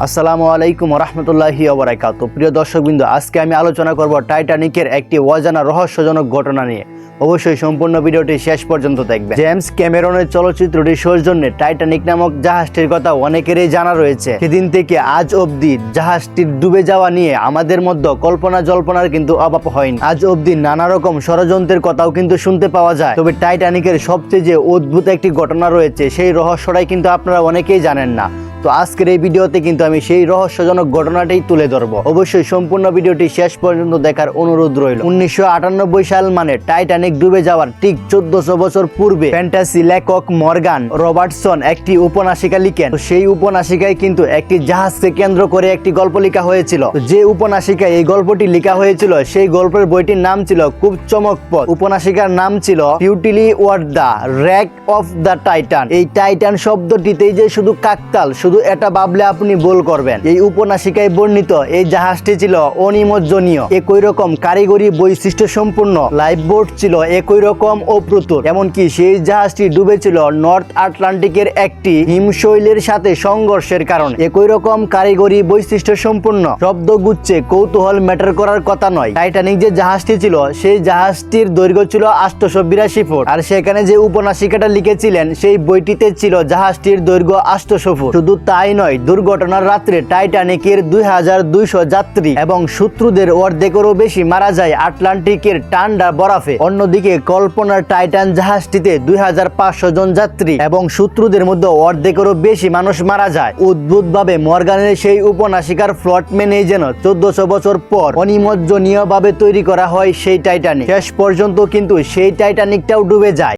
আসসালামু আলাইকুম রহমতুল্লাহি ওবারাকাতু। প্রিয় দর্শকবৃন্দ, আজকে আমি আলোচনা করব টাইটানিকের একটি অজানা রহস্যজনক ঘটনা নিয়ে। অবশ্যই সম্পূর্ণ ভিডিওটি শেষ পর্যন্ত দেখবেন। জেমস ক্যামেরনের চলচ্চিত্রটি সৌজন্যে টাইটানিক নামক জাহাজটির কথা অনেকেরই জানা রয়েছে। সেদিন থেকে আজ অবধি জাহাজটির ডুবে যাওয়া নিয়ে আমাদের মধ্যে কল্পনা জল্পনার কিন্তু অভাব হয়নি। আজ অবধি নানা রকম ষড়যন্ত্রের কথাও কিন্তু শুনতে পাওয়া যায়। তবে টাইটানিকের সবচেয়ে যে অদ্ভুত একটি ঘটনা রয়েছে, সেই রহস্যটাই কিন্তু আপনারা অনেকেই জানেন না। তো আজকের এই ভিডিওতে কিন্তু আমি সেই রহস্যজনক ঘটনাটাই তুলে ধরবো। অবশ্যই সম্পূর্ণ ভিডিওটি শেষ পর্যন্ত দেখার অনুরোধ রইল। 1998 সাল মানে টাইটানিক ডুবে যাওয়ার ঠিক 1400 বছর পূর্বে ফ্যান্টাসি লেখক মর্গান রবার্টসন একটি উপন্যাসিকা লিখেন। সেই উপন্যাসিকায় কিন্তু একটি জাহাজকে কেন্দ্র করে একটি গল্প লেখা হয়েছিল। যে উপন্যাসিকায় এই গল্পটি লেখা হয়েছিল, সেই গল্পের বইটির নাম ছিল খুব চমকপ্রদ। উপন্যাসিকার নাম ছিল futility or the wreck of the Titan. এই টাইটান শব্দটিতেই যে শুধু কাকতাল, শুধু এটা ভাবলে আপনি ভুল করবেন। এই উপন্যাসিকায় বর্ণিত এই জাহাজটি ছিল অনিমজ্জনীয়, একই রকম কারিগরি বৈশিষ্ট্য সম্পূর্ণ। লাইফবোট ছিল একই রকম অপ্রতুল। এমনকি সেই জাহাজটি ডুবেছিল নর্থ আটলান্টিকের একটি হিমশৈলের সাথে সংঘর্ষের কারণে। একই রকম কারিগরি বৈশিষ্ট্য সম্পূর্ণ। শব্দগুচ্ছে কৌতূহল ম্যাটার করার কথা নয়। টাইটানিক যে জাহাজটি ছিল, সেই জাহাজটির দৈর্ঘ্য ছিল 882 ফুট। আর সেখানে যে উপন্যাসিকাটা লিখেছিলেন, সেই বইটিতে ছিল জাহাজটির দৈর্ঘ্য 800 ফুট। শুধু তাই নয়, দুর্ঘটনার রাত্রে টাইটানিকের 2200 যাত্রী এবং শত্রুদের অর্ধেকেরও বেশি মারা যায় আটলান্টিকের ঠান্ডা বরফে। অন্যদিকে কল্পনার টাইটান জাহাজটিতে 2500 জন যাত্রী এবং শত্রুদের মধ্যে অর্ধেকেরও বেশি মানুষ মারা যায়। অদ্ভুতভাবে মর্গানের সেই উপন্যাসিকার প্লট মেনেই যেন 1400 বছর পর অনিমজ্জনীয় ভাবে তৈরি করা হয় সেই টাইটানিক। শেষ পর্যন্ত কিন্তু সেই টাইটানিকটাও ডুবে যায়।